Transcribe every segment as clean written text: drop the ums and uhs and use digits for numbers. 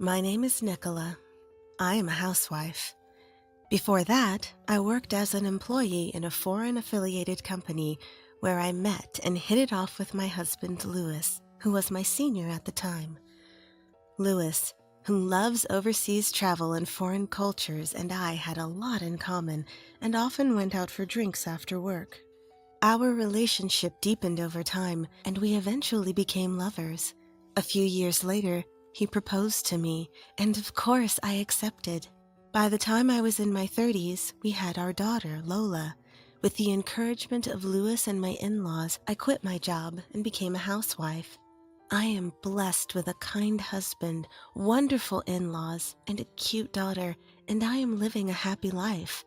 My name is Nicola. I am a housewife. Before that, I worked as an employee in a foreign-affiliated company where I met and hit it off with my husband, Louis, who was my senior at the time. Louis, who loves overseas travel and foreign cultures, and I had a lot in common and often went out for drinks after work. Our relationship deepened over time, and we eventually became lovers. A few years later, he proposed to me, and of course I accepted. By the time I was in my 30s, we had our daughter, Lola. With the encouragement of Louis and my in-laws, I quit my job and became a housewife. I am blessed with a kind husband, wonderful in-laws, and a cute daughter, and I am living a happy life.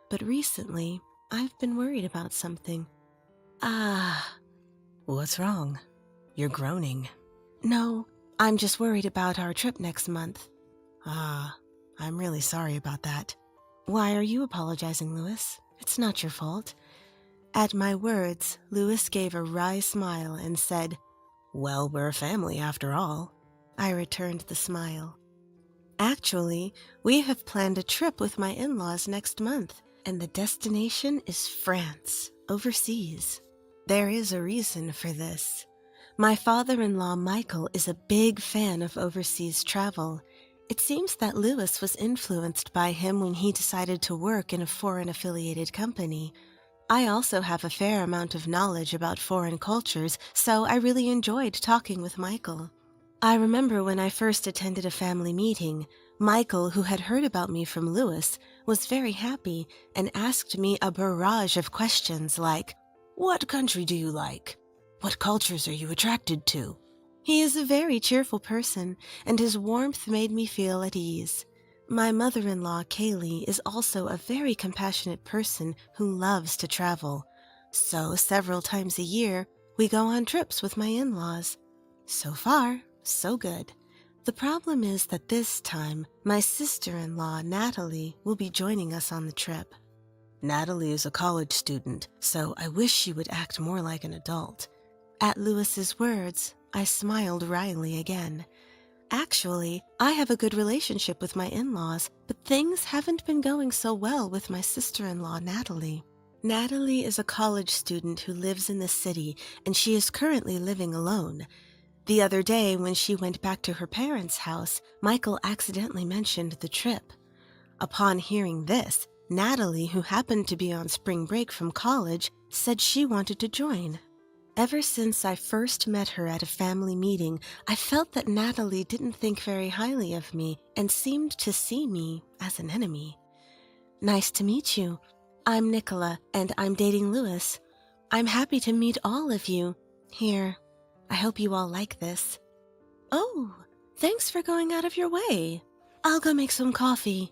But recently, I've been worried about something. What's wrong? You're groaning. No, I'm just worried about our trip next month. I'm really sorry about that. Why are you apologizing, Louis? It's not your fault. At my words, Louis gave a wry smile and said, "Well, we're a family after all." I returned the smile. Actually, we have planned a trip with my in-laws next month, and the destination is France, overseas. There is a reason for this. My father-in-law, Michael, is a big fan of overseas travel. It seems that Louis was influenced by him when he decided to work in a foreign-affiliated company. I also have a fair amount of knowledge about foreign cultures, so I really enjoyed talking with Michael. I remember when I first attended a family meeting, Michael, who had heard about me from Louis, was very happy and asked me a barrage of questions like, "What country do you like? What cultures are you attracted to?" He is a very cheerful person, and his warmth made me feel at ease. My mother-in-law, Kaylee, is also a very compassionate person who loves to travel. So several times a year, we go on trips with my in-laws. So far, so good. The problem is that this time, my sister-in-law, Natalie, will be joining us on the trip. Natalie is a college student, so I wish she would act more like an adult. At Louis's words, I smiled wryly again. Actually, I have a good relationship with my in-laws, but things haven't been going so well with my sister-in-law, Natalie. Natalie is a college student who lives in the city, and she is currently living alone. The other day, when she went back to her parents' house, Michael accidentally mentioned the trip. Upon hearing this, Natalie, who happened to be on spring break from college, said she wanted to join. Ever since I first met her at a family meeting, I felt that Natalie didn't think very highly of me and seemed to see me as an enemy. Nice to meet you. I'm Nicola, and I'm dating Louis. I'm happy to meet all of you. Here, I hope you all like this. Oh, thanks for going out of your way. I'll go make some coffee.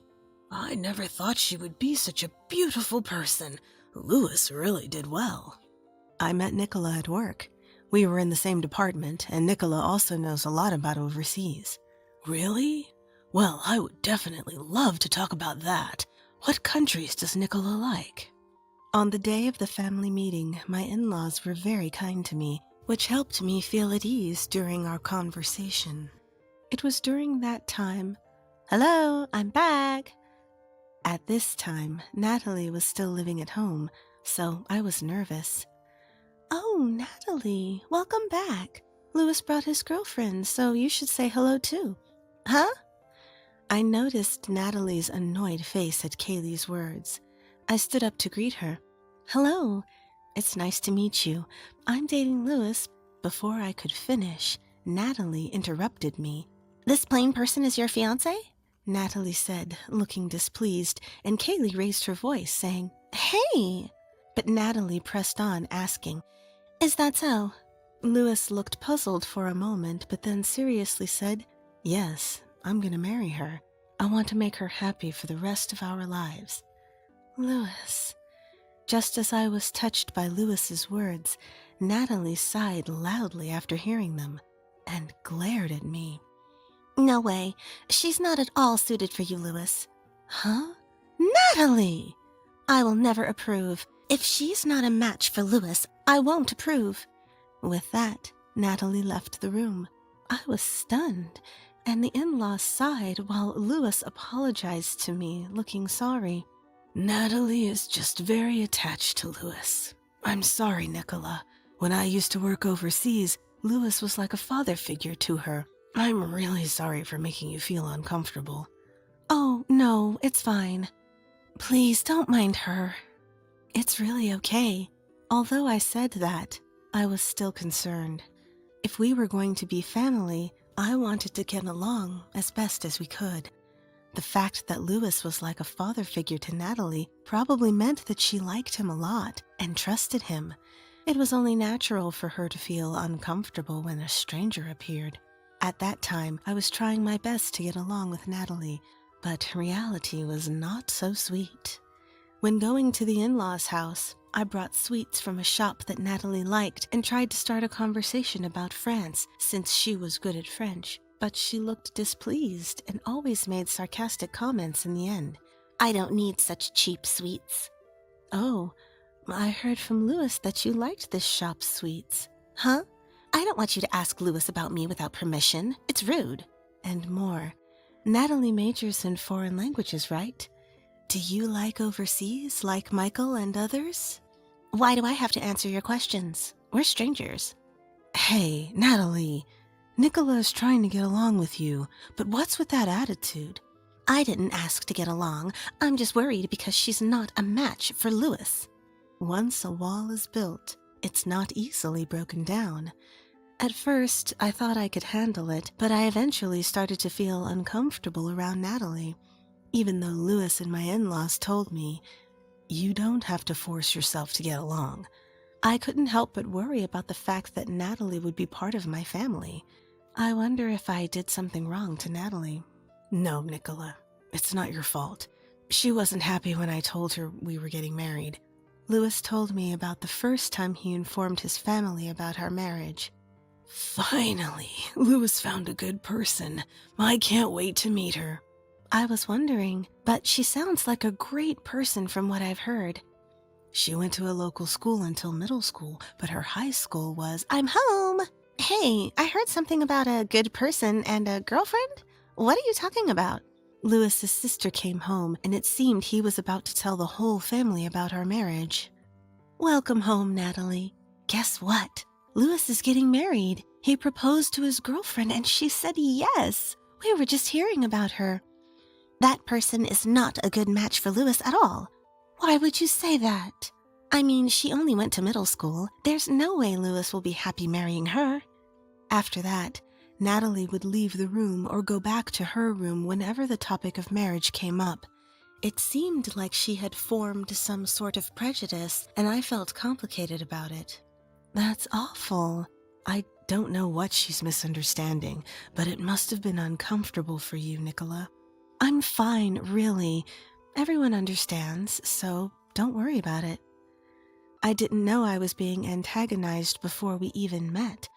I never thought she would be such a beautiful person. Louis really did well. I met Nicola at work. We were in the same department, and Nicola also knows a lot about overseas. Really? Well, I would definitely love to talk about that. What countries does Nicola like? On the day of the family meeting, my in-laws were very kind to me, which helped me feel at ease during our conversation. It was during that time. Hello, I'm back. At this time, Natalie was still living at home, so I was nervous. Oh, Natalie, welcome back. Louis brought his girlfriend, so you should say hello too. Huh? I noticed Natalie's annoyed face at Kaylee's words. I stood up to greet her. Hello, it's nice to meet you. I'm dating Louis. Before I could finish, Natalie interrupted me. This plain person is your fiancé? Natalie said, looking displeased, and Kaylee raised her voice, saying, Hey! But Natalie pressed on, asking, Is that so? Louis looked puzzled for a moment, but then seriously said, Yes, I'm going to marry her. I want to make her happy for the rest of our lives. Louis. Just as I was touched by Louis's words, Natalie sighed loudly after hearing them and glared at me. No way. She's not at all suited for you, Louis. Huh? Natalie! I will never approve. If she's not a match for Louis, I won't approve. With that, Natalie left the room. I was stunned. and the in-laws sighed while Louis apologized to me, looking sorry. Natalie is just very attached to Louis. I'm sorry, Nicola. When I used to work overseas, Louis was like a father figure to her. I'm really sorry for making you feel uncomfortable. Oh, no, it's fine. Please don't mind her. It's really okay. Although I said that, I was still concerned. If we were going to be family, I wanted to get along as best as we could. The fact that Louis was like a father figure to Natalie probably meant that she liked him a lot and trusted him. It was only natural for her to feel uncomfortable when a stranger appeared. At that time, I was trying my best to get along with Natalie, but reality was not so sweet. When going to the in-laws' house, I brought sweets from a shop that Natalie liked and tried to start a conversation about France since she was good at French, but she looked displeased and always made sarcastic comments in the end. I don't need such cheap sweets. Oh, I heard from Louis that you liked this shop's sweets. Huh? I don't want you to ask Louis about me without permission. It's rude. And more. Natalie majors in foreign languages, right? Do you like overseas, like Michael and others? Why do I have to answer your questions? We're strangers. Hey, Natalie. Nicola is trying to get along with you, but what's with that attitude? I didn't ask to get along. I'm just worried because she's not a match for Louis. Once a wall is built, it's not easily broken down. At first, I thought I could handle it, but I eventually started to feel uncomfortable around Natalie. Even though Louis and my in-laws told me, you don't have to force yourself to get along. I couldn't help but worry about the fact that Natalie would be part of my family. I wonder if I did something wrong to Natalie. No, Nicola, it's not your fault. She wasn't happy when I told her we were getting married. Louis told me about the first time he informed his family about our marriage. Finally, Louis found a good person. I can't wait to meet her. I was wondering, but she sounds like a great person from what I've heard. She went to a local school until middle school, but her high school was, I'm home! Hey, I heard something about a good person and a girlfriend? What are you talking about? Louis's sister came home, and it seemed he was about to tell the whole family about our marriage. Welcome home, Natalie. Guess what? Louis is getting married. He proposed to his girlfriend, and she said yes. We were just hearing about her. That person is not a good match for Louis at all. Why would you say that? I mean, she only went to middle school. There's no way Louis will be happy marrying her. After that, Natalie would leave the room or go back to her room whenever the topic of marriage came up. It seemed like she had formed some sort of prejudice, and I felt complicated about it. That's awful. I don't know what she's misunderstanding, but it must have been uncomfortable for you, Nicola. I'm fine, really. Everyone understands, so don't worry about it. I didn't know I was being antagonized before we even met,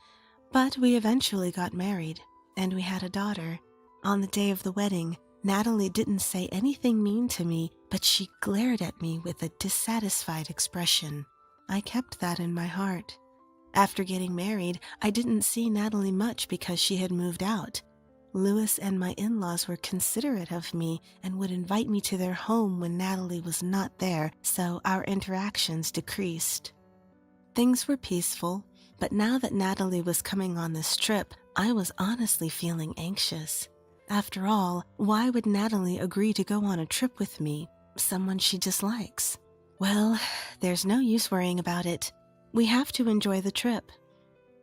but we eventually got married, and we had a daughter. On the day of the wedding, Natalie didn't say anything mean to me, but she glared at me with a dissatisfied expression. I kept that in my heart. After getting married, I didn't see Natalie much because she had moved out. Louis and my in-laws were considerate of me and would invite me to their home when Natalie was not there, so our interactions decreased. Things were peaceful, but now that Natalie was coming on this trip, I was honestly feeling anxious. After all, why would Natalie agree to go on a trip with me, someone she dislikes? Well, there's no use worrying about it. We have to enjoy the trip.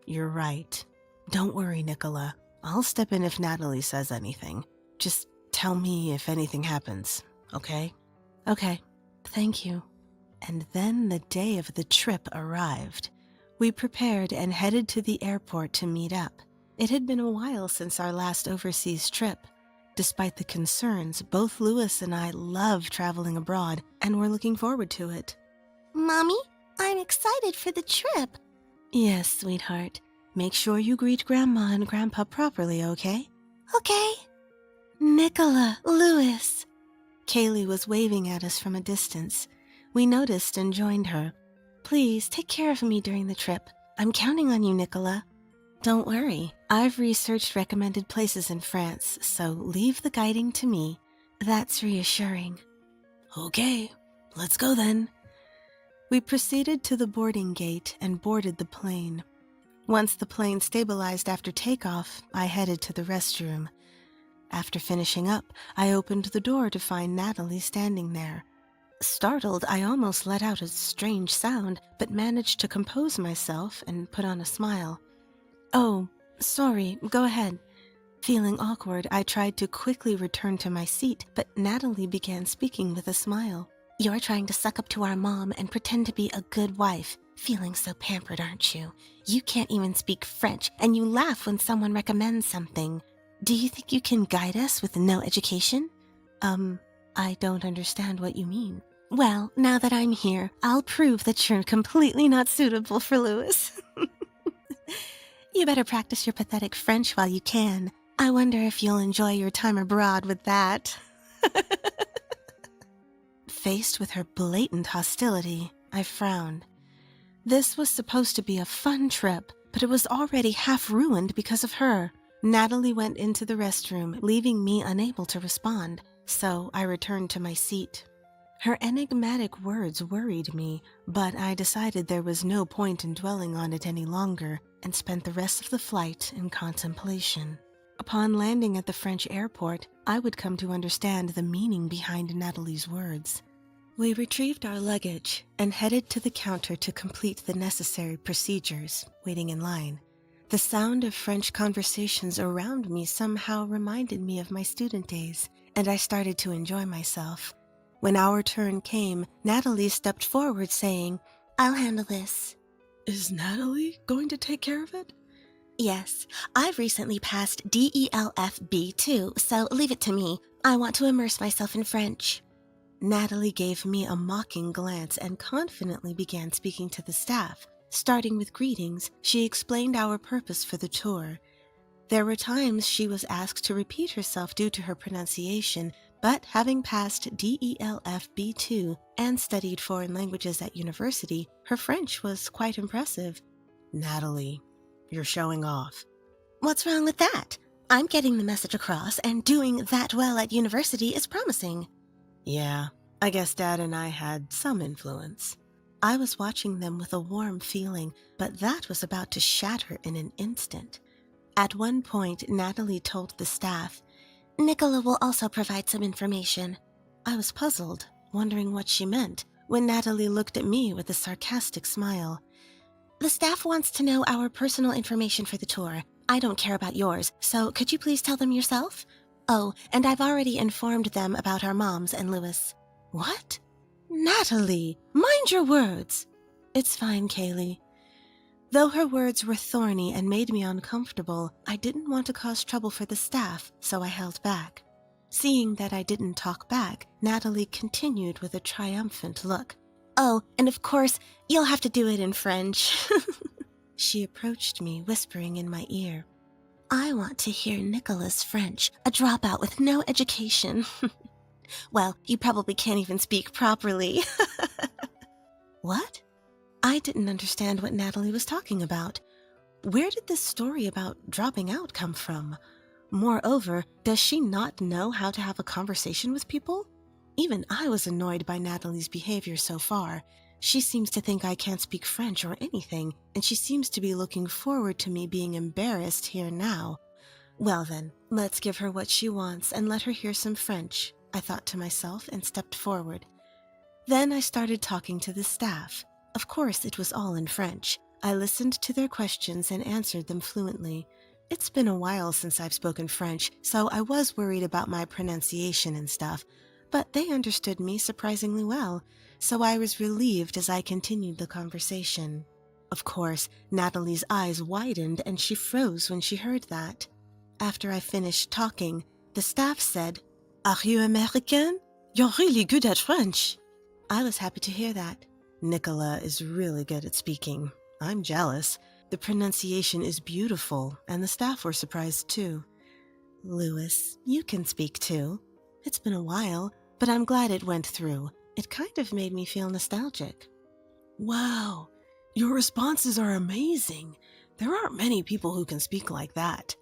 You're right. Don't worry, Nicola. I'll step in if Natalie says anything. Just tell me if anything happens, okay? Okay, thank you. And then the day of the trip arrived. We prepared and headed to the airport to meet up. It had been a while since our last overseas trip. Despite the concerns, both Louis and I love traveling abroad and we're looking forward to it. Mommy, I'm excited for the trip. Yes, sweetheart. Make sure you greet Grandma and Grandpa properly, okay? Okay. Nicola, Louis. Kaylee was waving at us from a distance. We noticed and joined her. Please take care of me during the trip. I'm counting on you, Nicola. Don't worry, I've researched recommended places in France, so leave the guiding to me. That's reassuring. Okay, let's go then. We proceeded to the boarding gate and boarded the plane. Once the plane stabilized after takeoff, I headed to the restroom. After finishing up, I opened the door to find Natalie standing there. Startled, I almost let out a strange sound, but managed to compose myself and put on a smile. Oh, sorry, go ahead. Feeling awkward, I tried to quickly return to my seat, but Natalie began speaking with a smile. You're trying to suck up to our mom and pretend to be a good wife. Feeling so pampered, aren't you? You can't even speak French, and you laugh when someone recommends something. Do you think you can guide us with no education? I don't understand what you mean. Well, now that I'm here, I'll prove that you're completely not suitable for Louis. You better practice your pathetic French while you can. I wonder if you'll enjoy your time abroad with that. Faced with her blatant hostility, I frowned. This was supposed to be a fun trip, but it was already half ruined because of her. Natalie went into the restroom, leaving me unable to respond, so I returned to my seat. Her enigmatic words worried me, but I decided there was no point in dwelling on it any longer and spent the rest of the flight in contemplation. Upon landing at the French airport, I would come to understand the meaning behind Natalie's words. We retrieved our luggage and headed to the counter to complete the necessary procedures, waiting in line. The sound of French conversations around me somehow reminded me of my student days, and I started to enjoy myself. When our turn came, Natalie stepped forward saying, I'll handle this. Is Natalie going to take care of it? Yes, I've recently passed DELF B2, so leave it to me. I want to immerse myself in French. Natalie gave me a mocking glance and confidently began speaking to the staff. Starting with greetings, she explained our purpose for the tour. There were times she was asked to repeat herself due to her pronunciation, but having passed DELF B2 and studied foreign languages at university, her French was quite impressive. Natalie, you're showing off. What's wrong with that? I'm getting the message across, and doing that well at university is promising. Yeah, I guess Dad and I had some influence. I was watching them with a warm feeling, but that was about to shatter in an instant. At one point, Natalie told the staff, Nicola will also provide some information. I was puzzled, wondering what she meant, when Natalie looked at me with a sarcastic smile. The staff wants to know our personal information for the tour. I don't care about yours, so could you please tell them yourself? Oh, and I've already informed them about our moms and Louis. What? Natalie, mind your words. It's fine, Kaylee. Though her words were thorny and made me uncomfortable, I didn't want to cause trouble for the staff, so I held back. Seeing that I didn't talk back, Natalie continued with a triumphant look. Oh, and of course, you'll have to do it in French. She approached me, whispering in my ear. I want to hear Nicola's French, a dropout with no education. Well, you probably can't even speak properly. What? I didn't understand what Natalie was talking about. Where did this story about dropping out come from? Moreover, does she not know how to have a conversation with people? Even I was annoyed by Natalie's behavior so far. She seems to think I can't speak French or anything, and she seems to be looking forward to me being embarrassed here now. Well then, let's give her what she wants and let her hear some French, I thought to myself and stepped forward. Then I started talking to the staff. Of course, it was all in French. I listened to their questions and answered them fluently. It's been a while since I've spoken French, so I was worried about my pronunciation and stuff, but they understood me surprisingly well, so I was relieved as I continued the conversation. Of course, Natalie's eyes widened and she froze when she heard that. After I finished talking, the staff said, Are you American? You're really good at French. I was happy to hear that. Nicola is really good at speaking. I'm jealous. The pronunciation is beautiful, and the staff were surprised too. Louis, you can speak too. It's been a while, but I'm glad it went through. It kind of made me feel nostalgic. Wow, your responses are amazing. There aren't many people who can speak like that.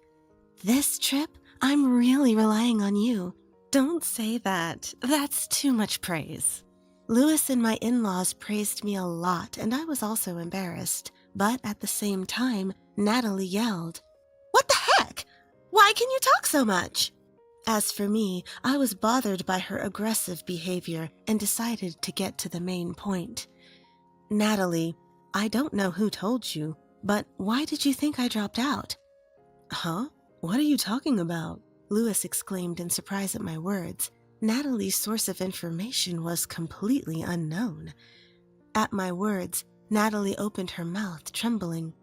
This trip, I'm really relying on you. Don't say that. That's too much praise. Louis and my in-laws praised me a lot, and I was also embarrassed. But at the same time, Natalie yelled, "What the heck? Why can you talk so much?" As for me, I was bothered by her aggressive behavior and decided to get to the main point. "Natalie, I don't know who told you, but why did you think I dropped out?" "Huh? What are you talking about?" Louis exclaimed in surprise at my words. Natalie's source of information was completely unknown. At my words, Natalie opened her mouth, trembling.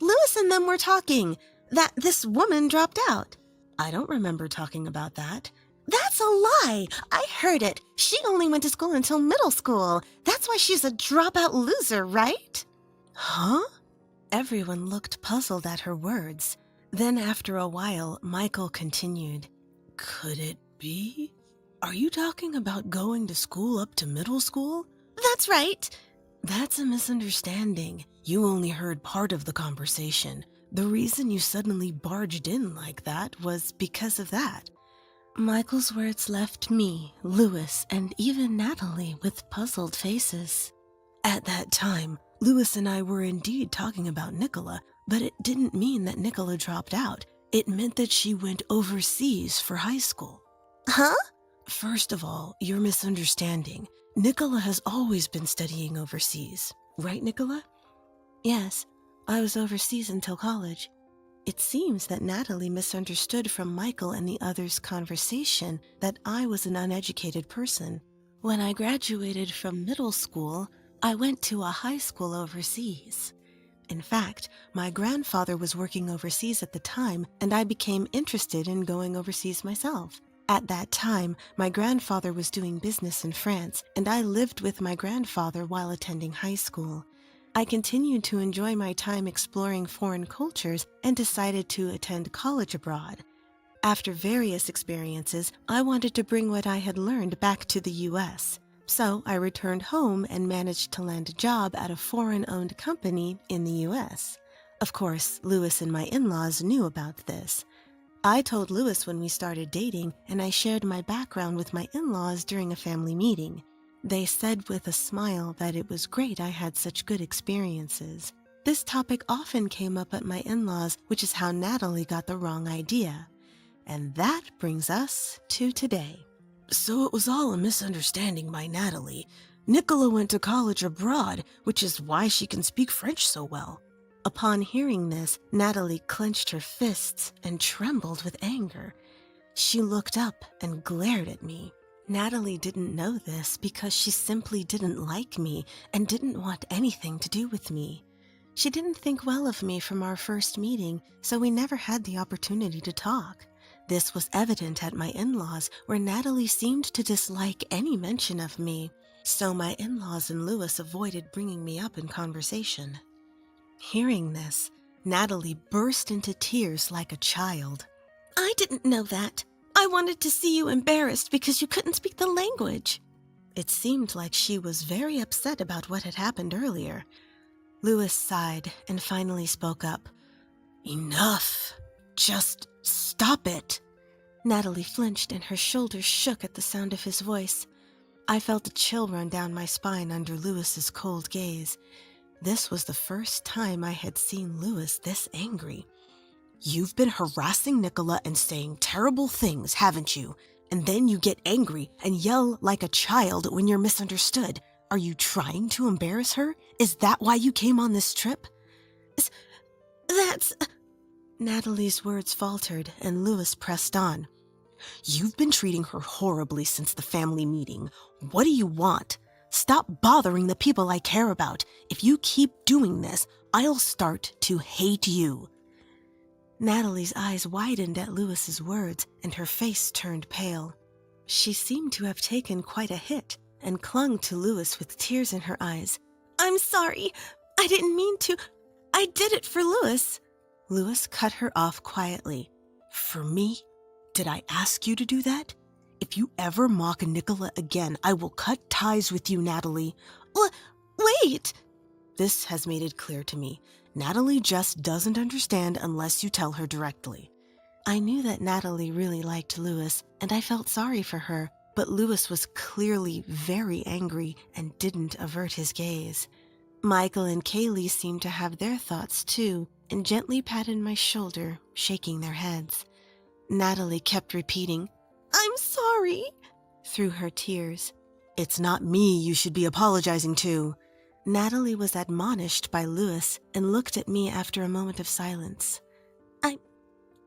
"Louis and them were talking that this woman dropped out." "I don't remember talking about that." "That's a lie! I heard it. She only went to school until middle school. That's why she's a dropout loser, right?" "Huh?" Everyone looked puzzled at her words. Then after a while, Michael continued. "Could it be? Are you talking about going to school up to middle school?" "That's right." "That's a misunderstanding. You only heard part of the conversation. The reason you suddenly barged in like that was because of that." Michael's words left me, Louis, and even Natalie with puzzled faces. At that time, Louis and I were indeed talking about Nicola, but it didn't mean that Nicola dropped out. It meant that she went overseas for high school. "Huh?" "First of all, you're misunderstanding. Nicola has always been studying overseas. Right, Nicola?" "Yes, I was overseas until college." It seems that Natalie misunderstood from Michael and the others' conversation that I was an uneducated person. When I graduated from middle school, I went to a high school overseas. In fact, my grandfather was working overseas at the time, and I became interested in going overseas myself. At that time, my grandfather was doing business in France, and I lived with my grandfather while attending high school. I continued to enjoy my time exploring foreign cultures and decided to attend college abroad. After various experiences, I wanted to bring what I had learned back to the US. So I returned home and managed to land a job at a foreign-owned company in the US. Of course, Louis and my in-laws knew about this. I told Louis when we started dating, and I shared my background with my in-laws during a family meeting. They said with a smile that it was great I had such good experiences. This topic often came up at my in-laws, which is how Natalie got the wrong idea. And that brings us to today. So it was all a misunderstanding by Natalie. Nicola went to college abroad, which is why she can speak French so well. Upon hearing this, Natalie clenched her fists and trembled with anger. She looked up and glared at me. Natalie didn't know this because she simply didn't like me and didn't want anything to do with me. She didn't think well of me from our first meeting, so we never had the opportunity to talk. This was evident at my in-laws, where Natalie seemed to dislike any mention of me, so my in-laws and Louis avoided bringing me up in conversation. Hearing this, Natalie burst into tears like a child. "I didn't know that. I wanted to see you embarrassed because you couldn't speak the language." It seemed like she was very upset about what had happened earlier. Louis sighed and finally spoke up. "Enough. Just stop it." Natalie flinched and her shoulders shook at the sound of his voice. I felt a chill run down my spine under Louis's cold gaze. This was the first time I had seen Louis this angry. "You've been harassing Nicola and saying terrible things, haven't you? And then you get angry and yell like a child when you're misunderstood. Are you trying to embarrass her? Is that why you came on this trip?" That's... Natalie's words faltered and Louis pressed on. "You've been treating her horribly since the family meeting. What do you want? Stop bothering the people I care about. If you keep doing this, I'll start to hate you." Natalie's eyes widened at Louis's words, and her face turned pale. She seemed to have taken quite a hit, and clung to Louis with tears in her eyes. "I'm sorry. I didn't mean to. I did it for Louis." Louis cut her off quietly. "For me? Did I ask you to do that? If you ever mock Nicola again, I will cut ties with you, Natalie." Wait! This has made it clear to me. Natalie just doesn't understand unless you tell her directly. I knew that Natalie really liked Louis, and I felt sorry for her, but Louis was clearly very angry and didn't avert his gaze. Michael and Kaylee seemed to have their thoughts too, and gently patted my shoulder, shaking their heads. Natalie kept repeating, "I'm sorry," through her tears. "It's not me you should be apologizing to." Natalie was admonished by Louis and looked at me after a moment of silence.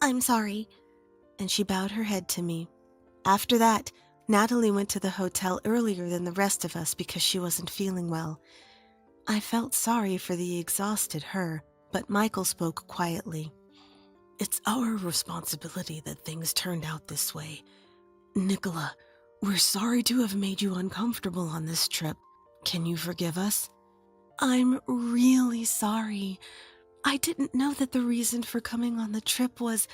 I'm sorry," and she bowed her head to me. After that, Natalie went to the hotel earlier than the rest of us because she wasn't feeling well. I felt sorry for the exhausted her, but Michael spoke quietly. "It's our responsibility that things turned out this way. Nicola, we're sorry to have made you uncomfortable on this trip. Can you forgive us?" "I'm really sorry. I didn't know that the reason for coming on the trip was...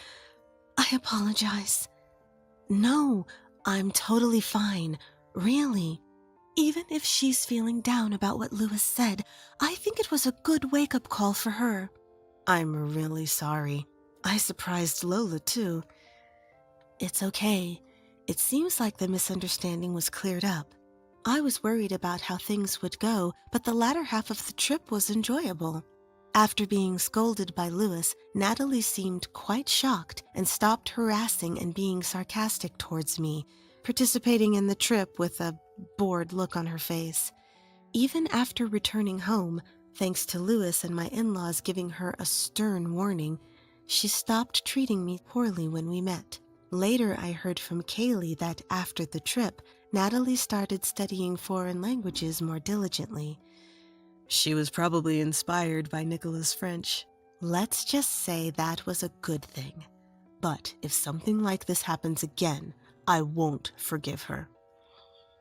I apologize." "No, I'm totally fine. Really. Even if she's feeling down about what Louis said, I think it was a good wake-up call for her." "I'm really sorry. I surprised Lola, too." "It's okay. It seems like the misunderstanding was cleared up. I was worried about how things would go, but the latter half of the trip was enjoyable." After being scolded by Louis, Natalie seemed quite shocked and stopped harassing and being sarcastic towards me, participating in the trip with a bored look on her face. Even after returning home, thanks to Louis and my in-laws giving her a stern warning, she stopped treating me poorly when we met. Later, I heard from Kaylee that after the trip, Natalie started studying foreign languages more diligently. She was probably inspired by Nicola's French. Let's just say that was a good thing. But if something like this happens again, I won't forgive her.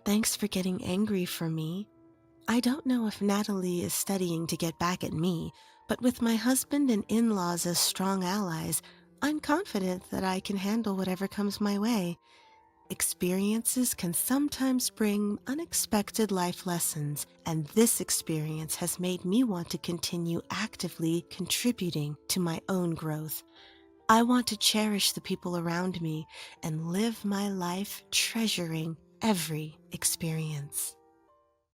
Thanks for getting angry for me. I don't know if Natalie is studying to get back at me, but with my husband and in-laws as strong allies, I'm confident that I can handle whatever comes my way. Experiences can sometimes bring unexpected life lessons, and this experience has made me want to continue actively contributing to my own growth. I want to cherish the people around me and live my life treasuring every experience.